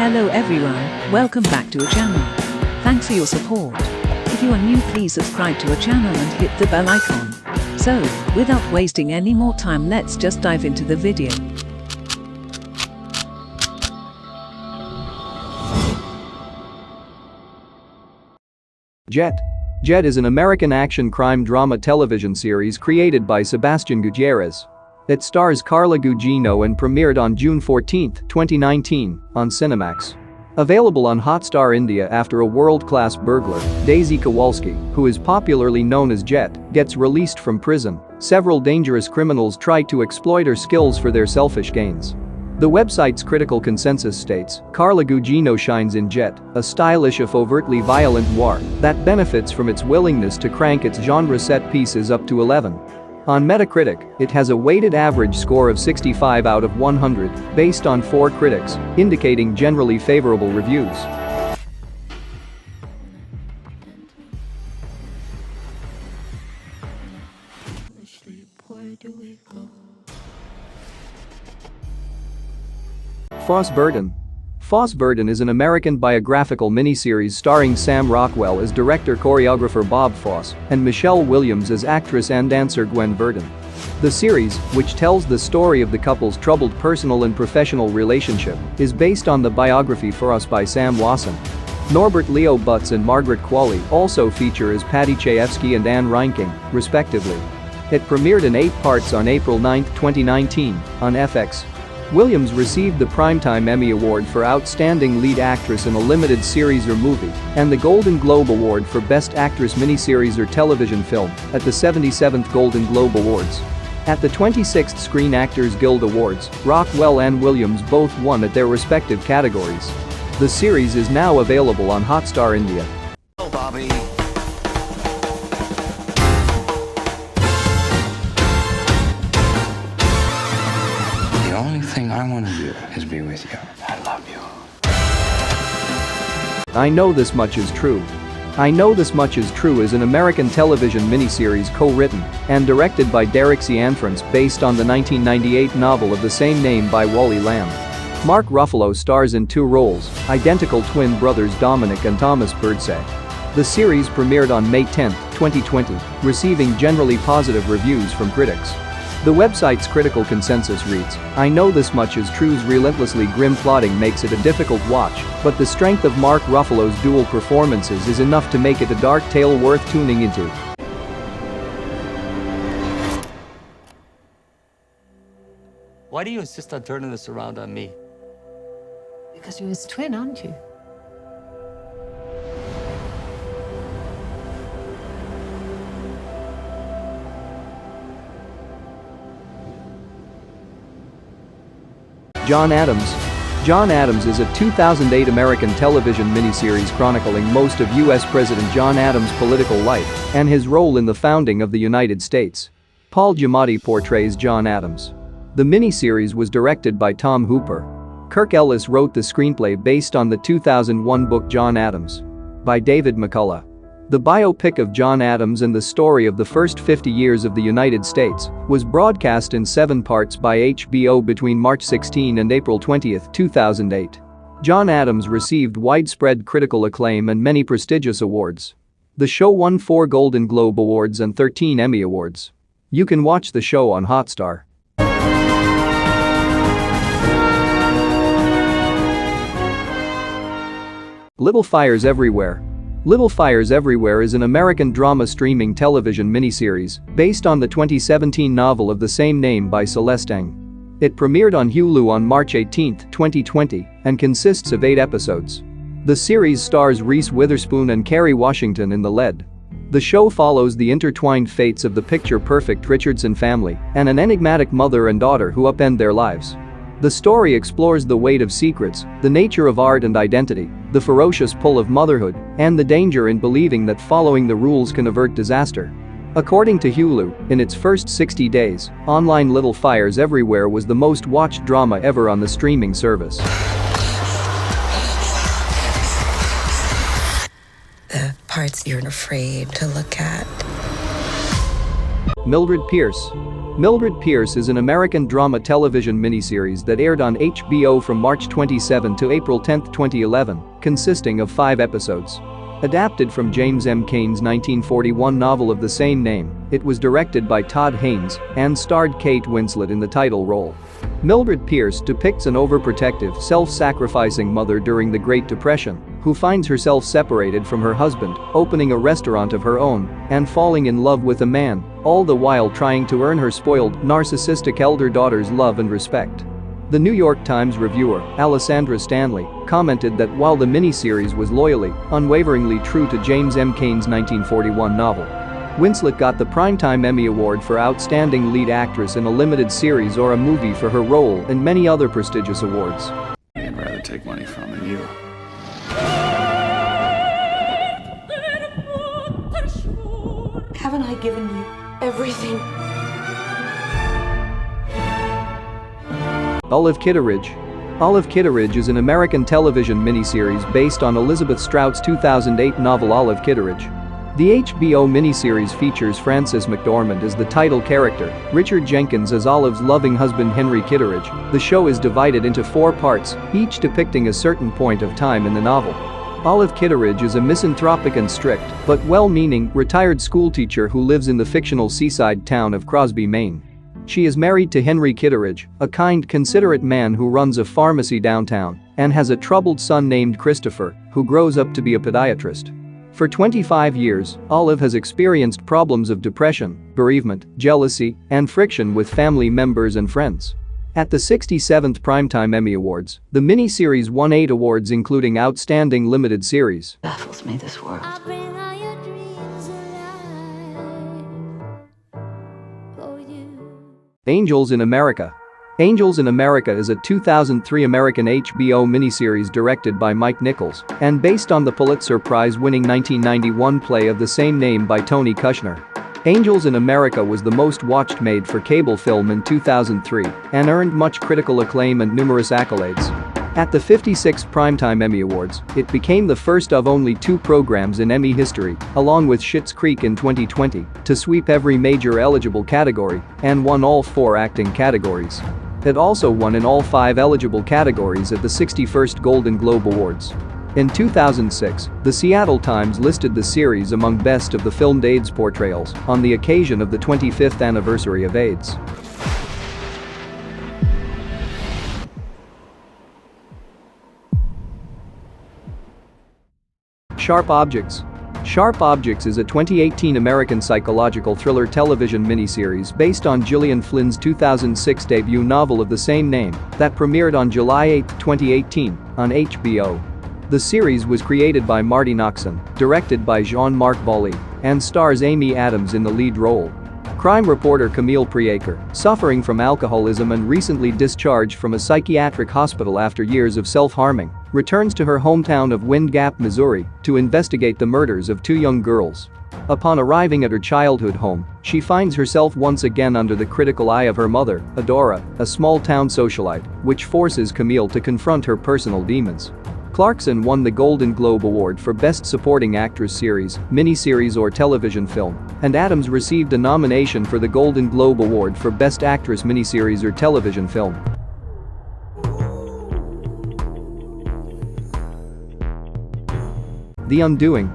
Hello everyone, welcome back to our channel. Thanks for your support. If you are new, please subscribe to our channel and hit the bell icon. So, without wasting any more time, let's just dive into the video. Jet. Jet is an American action crime drama television series created by Sebastian Gutierrez. It stars Carla Gugino and premiered on June 14, 2019, on Cinemax. Available on Hotstar India after a world-class burglar, Daisy Kowalski, who is popularly known as Jet, gets released from prison. Several dangerous criminals try to exploit her skills for their selfish gains. The website's critical consensus states, Carla Gugino shines in Jet, a stylish if overtly violent noir that benefits from its willingness to crank its genre set pieces up to 11. On Metacritic, it has a weighted average score of 65 out of 100, based on 4 critics, indicating generally favorable reviews. Foss Verdon. Foss Verdon is an American biographical miniseries starring Sam Rockwell as director-choreographer Bob Foss and Michelle Williams as actress and dancer Gwen Verdon. The series, which tells the story of the couple's troubled personal and professional relationship, is based on the biography For Us by Sam Wasson. Norbert Leo Butz and Margaret Qualley also feature as Patty Chayefsky and Anne Reinking, respectively. It premiered in 8 parts on April 9, 2019, on FX. Williams received the Primetime Emmy Award for Outstanding Lead Actress in a Limited Series or Movie and the Golden Globe Award for Best Actress Miniseries or Television Film at the 77th Golden Globe Awards. At the 26th Screen Actors Guild Awards, Rockwell and Williams both won at their respective categories. The series is now available on Hotstar India. Oh, Bobby. The only thing I want to do is be with you. I love you. I Know This Much Is True. I Know This Much Is True is an American television miniseries co-written and directed by Derek Cianfrance based on the 1998 novel of the same name by Wally Lamb. Mark Ruffalo stars in 2 roles, identical twin brothers Dominic and Thomas Birdsey. The series premiered on May 10, 2020, receiving generally positive reviews from critics. The website's critical consensus reads, I Know This Much Is True's relentlessly grim plotting makes it a difficult watch, but the strength of Mark Ruffalo's dual performances is enough to make it a dark tale worth tuning into. Why do you insist on turning this around on me? Because you're his twin, aren't you? John Adams. John Adams is a 2008 American television miniseries chronicling most of U.S. President John Adams' political life and his role in the founding of the United States. Paul Giamatti portrays John Adams. The miniseries was directed by Tom Hooper. Kirk Ellis wrote the screenplay based on the 2001 book John Adams by David McCullough. The biopic of John Adams and the story of the first 50 years of the United States was broadcast in 7 parts by HBO between March 16 and April 20, 2008. John Adams received widespread critical acclaim and many prestigious awards. The show won 4 Golden Globe Awards and 13 Emmy Awards. You can watch the show on Hotstar. Little Fires Everywhere. Little Fires Everywhere is an American drama streaming television miniseries based on the 2017 novel of the same name by Celeste Ng. It premiered on Hulu on March 18, 2020, and consists of 8 episodes. The series stars Reese Witherspoon and Kerry Washington in the lead. The show follows the intertwined fates of the picture-perfect Richardson family and an enigmatic mother and daughter who upend their lives. The story explores the weight of secrets, the nature of art and identity, the ferocious pull of motherhood, and the danger in believing that following the rules can avert disaster. According to Hulu, in its first 60 days, online Little Fires Everywhere was the most watched drama ever on the streaming service. The parts you're afraid to look at. Mildred Pierce. Mildred Pierce is an American drama television miniseries that aired on HBO from March 27 to April 10, 2011, consisting of 5 episodes. Adapted from James M. Cain's 1941 novel of the same name, it was directed by Todd Haynes and starred Kate Winslet in the title role. Mildred Pierce depicts an overprotective, self-sacrificing mother during the Great Depression who finds herself separated from her husband, opening a restaurant of her own, and falling in love with a man, all the while trying to earn her spoiled, narcissistic elder daughter's love and respect. The New York Times reviewer, Alessandra Stanley, commented that while the miniseries was loyally, unwaveringly true to James M. Cain's 1941 novel, Winslet got the Primetime Emmy Award for Outstanding Lead Actress in a Limited Series or a Movie for her role and many other prestigious awards. I'd rather take money from than you. Haven't I given you everything? Olive Kitteridge. Olive Kitteridge is an American television miniseries based on Elizabeth Strout's 2008 novel Olive Kitteridge. The HBO miniseries features Frances McDormand as the title character, Richard Jenkins as Olive's loving husband Henry Kitteridge. The show is divided into 4 parts, each depicting a certain point of time in the novel. Olive Kitteridge is a misanthropic and strict, but well-meaning, retired schoolteacher who lives in the fictional seaside town of Crosby, Maine. She is married to Henry Kitteridge, a kind, considerate man who runs a pharmacy downtown, and has a troubled son named Christopher, who grows up to be a podiatrist. For 25 years, Olive has experienced problems of depression, bereavement, jealousy, and friction with family members and friends. At the 67th Primetime Emmy Awards, the miniseries won 8 awards including Outstanding Limited Series. Baffles me, this world. Angels in America. Angels in America is a 2003 American HBO miniseries directed by Mike Nichols and based on the Pulitzer Prize-winning 1991 play of the same name by Tony Kushner. Angels in America was the most watched made-for-cable film in 2003 and earned much critical acclaim and numerous accolades. At the 56th Primetime Emmy Awards, it became the first of only 2 programs in Emmy history, along with Schitt's Creek in 2020, to sweep every major eligible category and won all 4 acting categories. It also won in all 5 eligible categories at the 61st Golden Globe Awards. In 2006, the Seattle Times listed the series among best of the filmed AIDS portrayals on the occasion of the 25th anniversary of AIDS. Sharp Objects. Sharp Objects is a 2018 American psychological thriller television miniseries based on Gillian Flynn's 2006 debut novel of the same name that premiered on July 8, 2018, on HBO. The series was created by Marty Noxon, directed by Jean-Marc Bollée, and stars Amy Adams in the lead role. Crime reporter Camille Priaker, suffering from alcoholism and recently discharged from a psychiatric hospital after years of self-harming, returns to her hometown of Wind Gap, Missouri, to investigate the murders of 2 young girls. Upon arriving at her childhood home, she finds herself once again under the critical eye of her mother, Adora, a small-town socialite, which forces Camille to confront her personal demons. Clarkson won the Golden Globe Award for Best Supporting Actress Series, Miniseries or Television Film, and Adams received a nomination for the Golden Globe Award for Best Actress Miniseries or Television Film. The Undoing.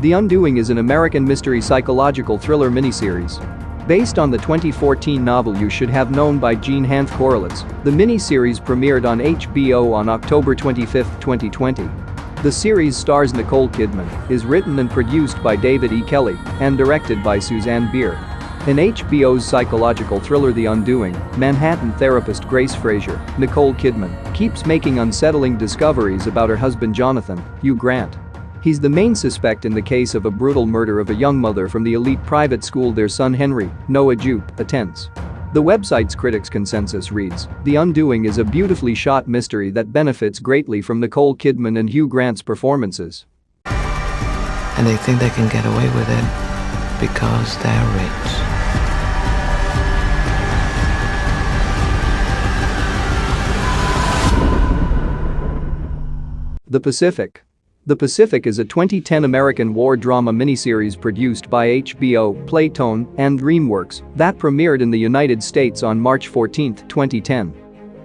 The Undoing is an American mystery psychological thriller miniseries. Based on the 2014 novel You Should Have Known by Jean Hanff Korelitz, the miniseries premiered on HBO on October 25, 2020. The series stars Nicole Kidman, is written and produced by David E. Kelly, and directed by Suzanne Bier. In HBO's psychological thriller The Undoing, Manhattan therapist Grace Fraser, Nicole Kidman, keeps making unsettling discoveries about her husband Jonathan, Hugh Grant. He's the main suspect in the case of a brutal murder of a young mother from the elite private school their son Henry, Noah Jupe, attends. The website's critics' consensus reads, "The Undoing is a beautifully shot mystery that benefits greatly from Nicole Kidman and Hugh Grant's performances." And they think they can get away with it because they're rich. The Pacific. The Pacific is a 2010 American war drama miniseries produced by HBO, Playtone, and DreamWorks that premiered in the United States on March 14, 2010.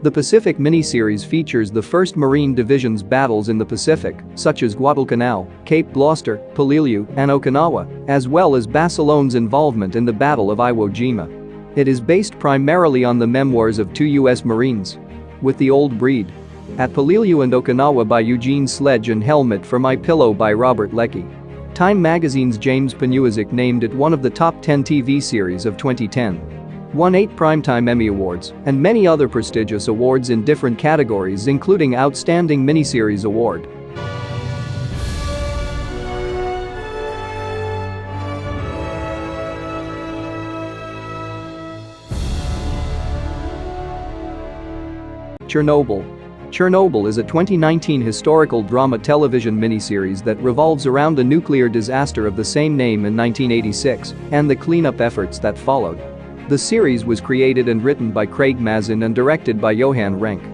The Pacific miniseries features the 1st Marine Division's battles in the Pacific, such as Guadalcanal, Cape Gloucester, Peleliu, and Okinawa, as well as Barcelona's involvement in the Battle of Iwo Jima. It is based primarily on the memoirs of 2 U.S. Marines. With the Old Breed. At Peleliu and Okinawa by Eugene Sledge and Helmet for My Pillow by Robert Leckie. Time magazine's James Panuasic named it one of the top 10 TV series of 2010. Won 8 Primetime Emmy Awards and many other prestigious awards in different categories including Outstanding Miniseries Award. Chernobyl. Chernobyl is a 2019 historical drama television miniseries that revolves around the nuclear disaster of the same name in 1986 and the cleanup efforts that followed. The series was created and written by Craig Mazin and directed by Johan Renck.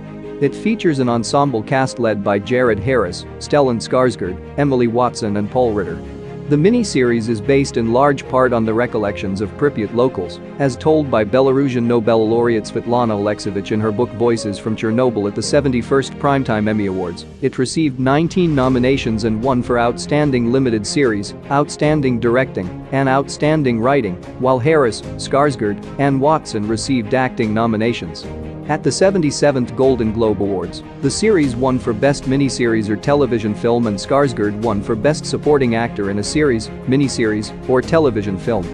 It features an ensemble cast led by Jared Harris, Stellan Skarsgård, Emily Watson and Paul Ritter. The miniseries is based in large part on the recollections of Pripyat locals, as told by Belarusian Nobel laureate Svetlana Alexievich in her book Voices from Chernobyl at the 71st Primetime Emmy Awards. It received 19 nominations and won for Outstanding Limited Series, Outstanding Directing, and Outstanding Writing, while Harris, Skarsgård, and Watson received acting nominations. At the 77th Golden Globe Awards, the series won for Best Miniseries or Television Film and Skarsgård won for Best Supporting Actor in a Series, Miniseries, or Television Film.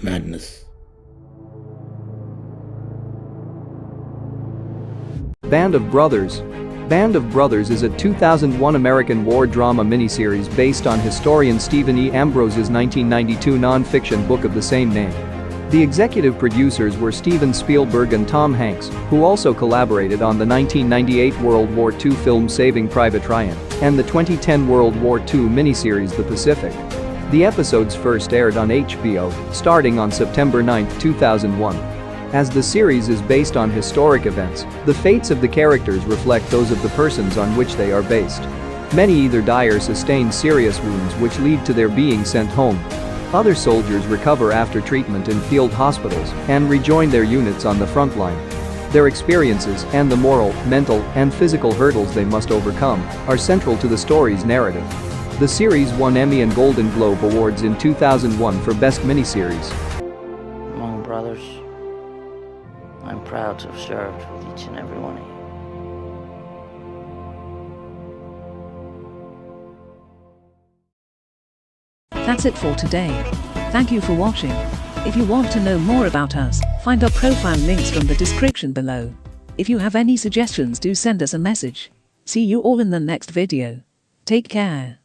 Madness. Band of Brothers. Band of Brothers is a 2001 American war drama miniseries based on historian Stephen E. Ambrose's 1992 non-fiction book of the same name. The executive producers were Steven Spielberg and Tom Hanks, who also collaborated on the 1998 World War II film Saving Private Ryan and the 2010 World War II miniseries The Pacific. The episodes first aired on HBO, starting on September 9, 2001. As the series is based on historic events, the fates of the characters reflect those of the persons on which they are based. Many either die or sustain serious wounds which lead to their being sent home. Other soldiers recover after treatment in field hospitals and rejoin their units on the front line. Their experiences and the moral, mental, and physical hurdles they must overcome are central to the story's narrative. The series won Emmy and Golden Globe Awards in 2001 for Best Miniseries. Among brothers, I'm proud to have served with each and every one of you. That's it for today. Thank you for watching. If you want to know more about us, find our profile links from the description below. If you have any suggestions, do send us a message. See you all in the next video. Take care.